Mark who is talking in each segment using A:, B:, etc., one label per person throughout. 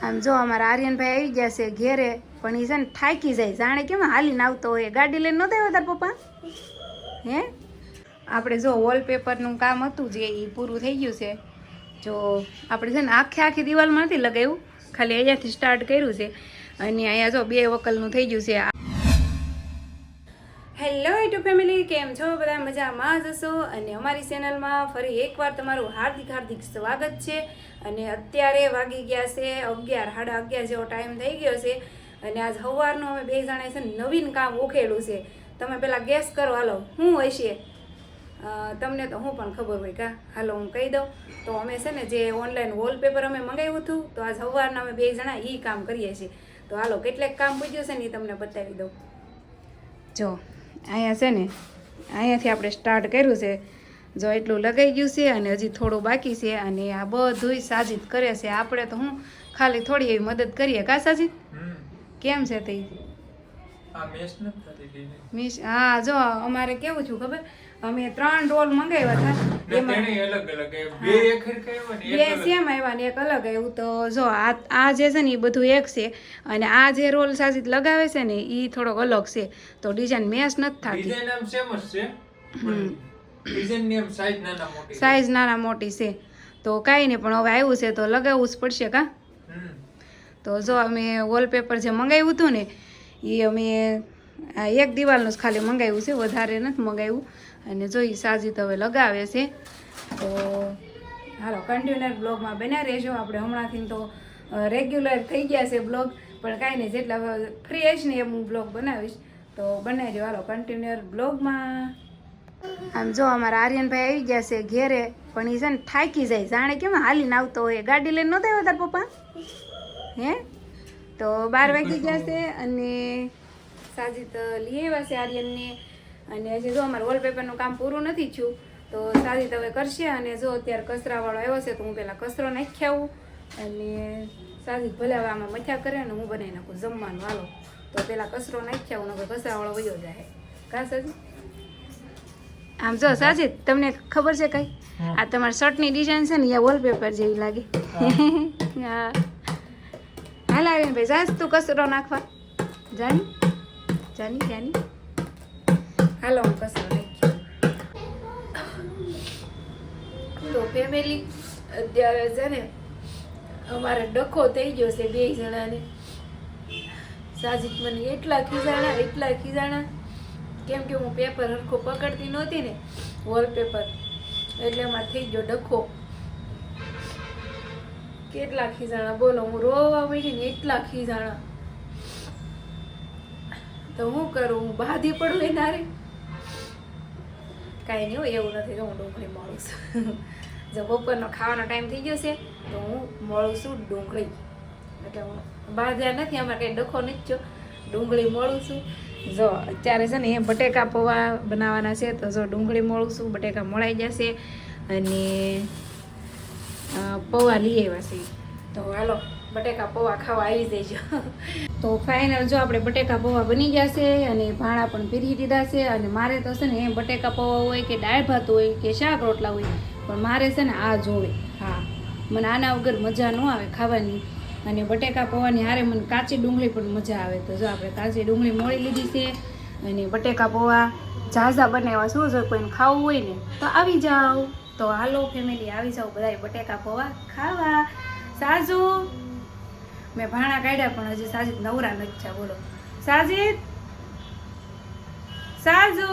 A: આમ જો અમારા આર્યનભાઈ આવી ગયા છે ઘેરે, પણ એ છે ને થાકી જાય, જાણે કેમ હાલીને આવતો હોય. ગાડી લઈને નહોતા આવ્યા તાર પપ્પા? હે આપણે જો વોલપેપરનું કામ હતું જે એ પૂરું થઈ ગયું છે. જો આપણે છે ને આખી દિવાલમાં નથી લગાવ્યું, ખાલી અહીંયાથી સ્ટાર્ટ કર્યું છે. અને અહીંયા જો 2 વકલનું થઈ ગયું છે. હેલો યુટ્યુબ ફેમિલી, કેમ છો બધા? મજામાં જ હશો. અને અમારી ચેનલમાં ફરી એકવાર તમારું હાર્દિક સ્વાગત છે. અને અત્યારે વાગી ગયા છે 11, સાડા 11 જેવો ટાઈમ થઈ ગયો છે. અને આજ સવારનું અમે 2 જણાએ છે ને નવીન કામ ઉખેડ્યું છે. તમે પહેલાં ગેસ કરો, હાલો શું હોય છે? તમને તો હું પણ ખબર હોય કા, હાલો હું કહી દઉં. તો અમે છે ને જે ઓનલાઈન વોલપેપર અમે મંગાવ્યું હતું, તો આજ સવારના અમે 2 જણા એ કામ કરીએ છીએ. તો હાલો કેટલાક કામ પૂછ્યું છે ને એ તમને બતાવી દઉં. જો અહીંયા છે ને, અહીંયાથી આપણે સ્ટાર્ટ કર્યું છે. જો એટલું લગાઈ ગયું છે અને હજી થોડું બાકી છે. અને આ બધુંય સાજીદ કરે છે. આપણે તો હું ખાલી થોડી એવી મદદ કરીએ કા સાજીદ? કેમ છે તે? હા જો અમારે કેવું છું ખબર, અમે 3 રોલ મંગાવ્યા હતા, એમાં 2 સેમ આવ્યા ને 1 અલગ આવ્યું. તો જો આ જે છે ને એ બધું એક છે, અને આ જે રોલ સાજીદ લગાવે છે ને એ થોડોક અલગ છે. તો ડિઝાઇન મેચ નથી થતી, સાઈઝ નાના મોટી છે. તો કાંઈ નહીં, પણ હવે આવ્યું છે તો લગાવવું જ પડશે કા. તો જો અમે વોલપેપર જે મંગાવ્યું હતું ને એ અમે 1 દિવાલનું જ ખાલી મંગાવ્યું છે, વધારે નથી મંગાવ્યું. અને જોઈ સાજીદ હવે લગાવે છે. તો હાલો કન્ટિન્યુઅર બ્લોગમાં બન્યા રહેજો. આપણે હમણાંથી તો રેગ્યુલર થઈ ગયા છે બ્લોગ, પણ કાંઈ નહીં, જેટલા ફ્રી હશે ને એમ હું બ્લોગ બનાવીશ. તો બનાવજો હાલો કન્ટિન્યુઅર બ્લોગમાં. આમ જો અમારા આર્યનભાઈ આવી ગયા છે ઘેરે, પણ એ છે ને થાકી જાય, જાણે કેમ હાલીને આવતો હોય. ગાડી લઈને નહોતા આવ્યા તાર પપ્પા? હે તો 12 વાગી ગયા છે. અને સાજીદ લઈ આવ્યા છે આર્યનને. અને હજી જો અમારું વોલપેપરનું કામ પૂરું નથી થયું, તો સાજીદ હવે કરશે. અને જો અત્યારે કચરાવાળો આવ્યો છે તો હું પહેલાં કચરો નાખી આવું. અને સાજીદ ભલે હવે આમાં મથ્યા કરે ને હું બનાવી નાખું જમવાનું. હાલો તો પહેલાં કચરો નાખી આવું, નકર કચરાવાળો વયો જાય કા સાજીદ? આમ જો સાજીદ તમને ખબર છે કઈ, આ તમારી શર્ટની ડિઝાઇન છે ને એ વોલપેપર જેવી લાગે. હા હાલ આર્યન ભાઈ જાસ તું કચરો નાખવા. જાની જાની જાની હાલો હું કચરો નાખી. તો ફેમિલી અત્યારે છે ને અમારે ડખો થઈ ગયો છે 2 જણાને. સાજીદ મને એટલા ખીજાણા, કેમ કે હું પેપર હરખો પકડતી નહોતી ને વોલપેપર, એટલે એમાં થઈ ગયો ડખો. કેટલા ખીજાણા બોલો, હું રોવા મળી ને એટલા ખીજાણા. તો હું કરું, હું બાંધી પડું એના રે? કાંઈ નહીં હોય, એવું નથી. હું ડુંગળી મળું છું. જો બપોરનો ખાવાનો ટાઈમ થઈ ગયો છે તો હું મળું છું ડુંગળી, એટલે હું બાંધ્યા નથી. અમારે કંઈ ડખો નથી થયો, ડુંગળી મળું છું. જો અત્યારે છે ને એ બટેકા પૌવા બનાવવાના છે, તો જો ડુંગળી મળું છું, બટેકા મળાઈ જશે. અને પૌવા લઈ આવ્યા છે, તો હાલો બટેકા પૌવા ખાવા આવી જઈજો. તો ફાઇનલ જો આપણે બટેકા પૌવા બની ગયા છે, અને ભાણા પણ પીરી દીધા છે. અને મારે તો છે ને એ બટેકા પૌવા હોય કે દાળ ભાત હોય કે શાક રોટલા હોય, પણ મારે છે ને આ જોવે. હા, મને આના વગર મજા ન આવે ખાવાની. અને બટેકા પૌવાની હારે મને કાચી ડુંગળી પણ મજા આવે. તો જો આપણે કાચી ડુંગળી મોળી લીધી છે, અને બટેકા પૌવા ઝાઝા બનાવ્યા. શું જો કોઈને ખાવું હોય ને તો આવી જાઓ. તો હાલો ફેમિલી આવી જાઓ બધા બટેકા પૌવા ખાવા. સાજુ મેં ભાણા કાઢ્યા, પણ હજી સાજીદ નવરા નથી થયા. બોલો સાજીદ, साजू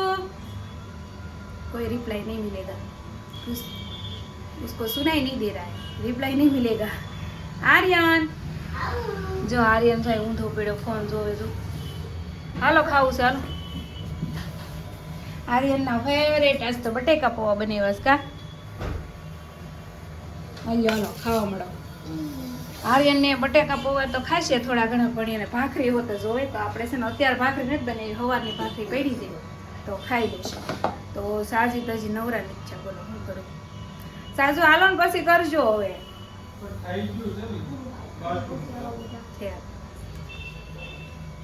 A: कोई रिप्लाई नहीं मिलेगा, उसको सुनाई नहीं दे रहा है, रिप्लाई नहीं मिलेगा. आर्यन जो आर्यन भाई ऊँधो पीड़ो फोन जोवे जो. हालो खाऊ से हालो. आर्यन ना फेवरेट आज तो बटेका पौवा बनाव्या का. हालो हालो खावा मळो. आर्यन ने बटेका पौवा तो खाशे थोड़ा घणा, पण एने भाखरी होत जोवे. तो आपणे छे ने अत्यार भाखरी नथी बनावी, हवारनी भाखरी पड़ी छे तो खाई लेशे. तो साजी तो हजी नवरा नहीं छे. बोलो शुं करूं साजू? हालो ने पछी करजो. हवे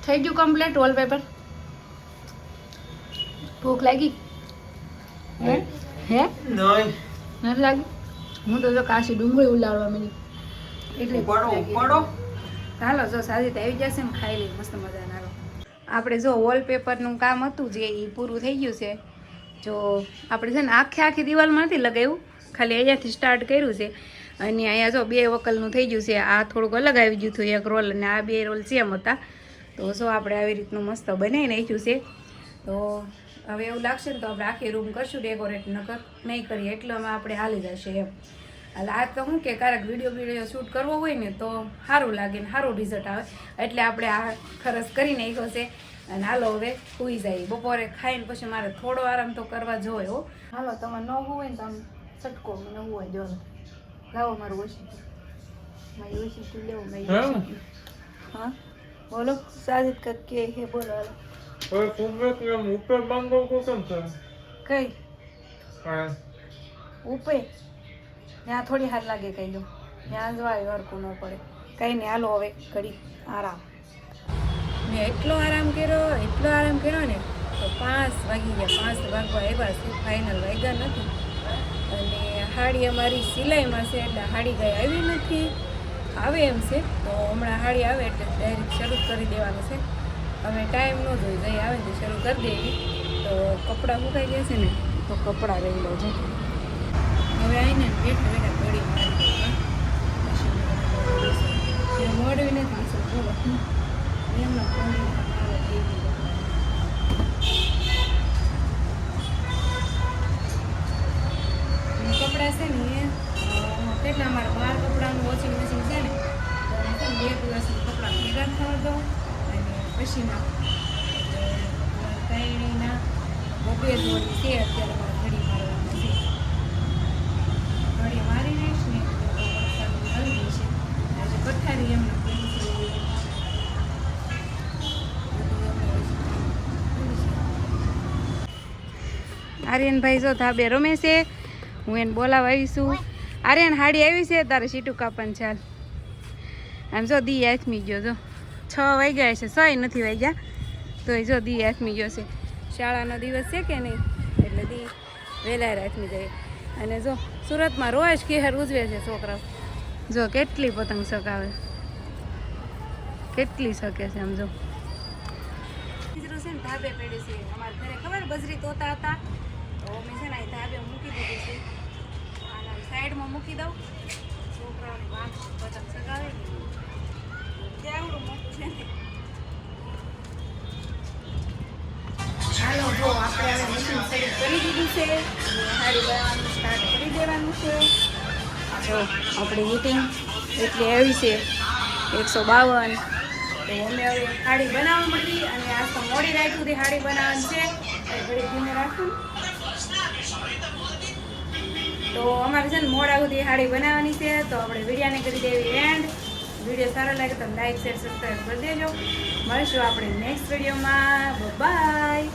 A: થઈ ગયું કમ્પ્લીટ વોલપેપર. ભૂખ લાગી? હે હે નહીં નથી લાગી. હું તો જો કાશી ડુંગળી ઉલાળવા મળી એટલે ઉપાડો ઉપાડો હાલો જો સાજીદ આવી જશે ને ખાઈ લઈ મસ્ત મજાના. હાલો આપણે જો વોલપેપરનું કામ હતું જે એ પૂરું થઈ ગયું છે. જો આપણે છે ને આખી દિવાલમાં નથી લગાવ્યું, ખાલી અહીંયાથી સ્ટાર્ટ કર્યું છે. અને અહીંયા જો 2 વકલનું થઈ ગયું છે. આ થોડુંક અલગ આવી ગયું હતું એક રોલ, અને આ 2 રોલ સેમ હતા. તો જો આપણે આવી રીતનું મસ્ત બનાવી નાખ્યું છે. તો હવે એવું લાગશે ને તો આપણે આખી રૂમ કરશું ડેકોરેટ, નકર નહીં કરીએ એટલામાં આપણે હાલી જશે એમ. એટલે આ તો શું કે ક્યારેક વિડીયો શૂટ કરવો હોય ને તો સારું લાગે ને સારું રિઝલ્ટ આવે, એટલે આપણે આ ખરસ કરી નાખ્યો છે. અને હાલો હવે સૂઈ જાય. બપોરે ખાઈને પછી મારે થોડો આરામ તો કરવા જોઈએ હો. હાલો તમારે ન હોય ને તો આમ છટકો ન હોય જો લાવો મારું મારી ઓછી લેવું મારી. હા બોલો સાજીદ કે હે બોલો. હાલો
B: ઉપર બાંધો કોમ છે
A: કઈ
B: હા
A: ઉપર ત્યાં થોડી હાર લાગે કઈ લો ત્યાં જવાય હરકું ન પડે કઈ નહીં. હાલો હવે ઘડી આરામ. મેં એટલો આરામ કર્યો ને તો 5 વાગી ગયા. 5 વાગવા આવ્યા છે, ફાઇનલ વાગ્યા નથી. અને હાડી અમારી સિલાઈમાં છે એટલે હાડી કાંઈ આવી નથી, આવે એમ છે. તો હમણાં હાડી આવે એટલે ડાયરેક્ટ શરૂ કરી દેવાનું છે. હવે ટાઈમ ન જોઈ જઈ આવે ને શરૂ કરી દેવી. તો કપડાં સુકાઈ ગયા છે ને તો કપડાં રહી લો છે. હવે આવીને બેઠા ઘડી મોડવી નથી બોલો એમના કપડાં છે ને કેટલા અમારા 12 કપડાનું વોશિંગ મશીન છે ને તો 2 દિવસનું કપડાં ભેગા થવા દો અને પછી ના કાંઈના 2 જોડી છે અત્યારે મારે ઘડી મારવાની છે. ઘડી મારી રહીશ ને તો સારું હળી જશે. આજે પથારી એમને આર્યનભાઈ જો ધાબે રમે છે, હું એને બોલાવા આવીશું. આર્યન હાડી આવી છે તારે સીટું કાપન ચાલ. આમ જો દી આથમી ગયો, જો 6 વાગ્યા છે, 6 નથી વાગ્યા તો જો દી આથમી ગયો છે. શાળાનો દિવસ છે કે નહીં એટલે દી વહેલા આથમી જાય. અને જો સુરતમાં રોજ કેહર ઉજવે છે છોકરાઓ. જો કેટલી પતંગ ચગાવે, કેટલી શકે છે આમ જો. છે ને ધાબે પેડી છે અમારા ઘરે ખબર બજરી તોતા હતા તો મેં છે ને અહીં ધાબે મૂકી દીધી છે. આના સાઈડમાં મૂકી દઉં, છોકરાઓની વાંક પતંગ ચગાવે કેવડું મોટું છે ને. હાલો જો આપણે હવે મશીન શરૂ કરી દીધું છે, હાડી બનાવવાનું સ્ટાર્ટ કરી દેવાનું છે. જો આપણી હીટિંગ એટલી આવી છે 152. તો અમે હવે હાડી બનાવવા માંડી અને આજ તો મોડી રાત સુધી હાડી બનાવવાની છે. ઘડી ધીમે રાખું તો અમારે છે ને મોડા સુધી હાડી બનાવવાની છે. તો આપણે વિડીયોને કરી દેવી એન્ડ. વિડીયો સારો લાગે તો લાઈક શેર સબસ્ક્રાઈબ કરી દેજો. મળીશું આપણે નેક્સ્ટ વિડીયોમાં. બાય.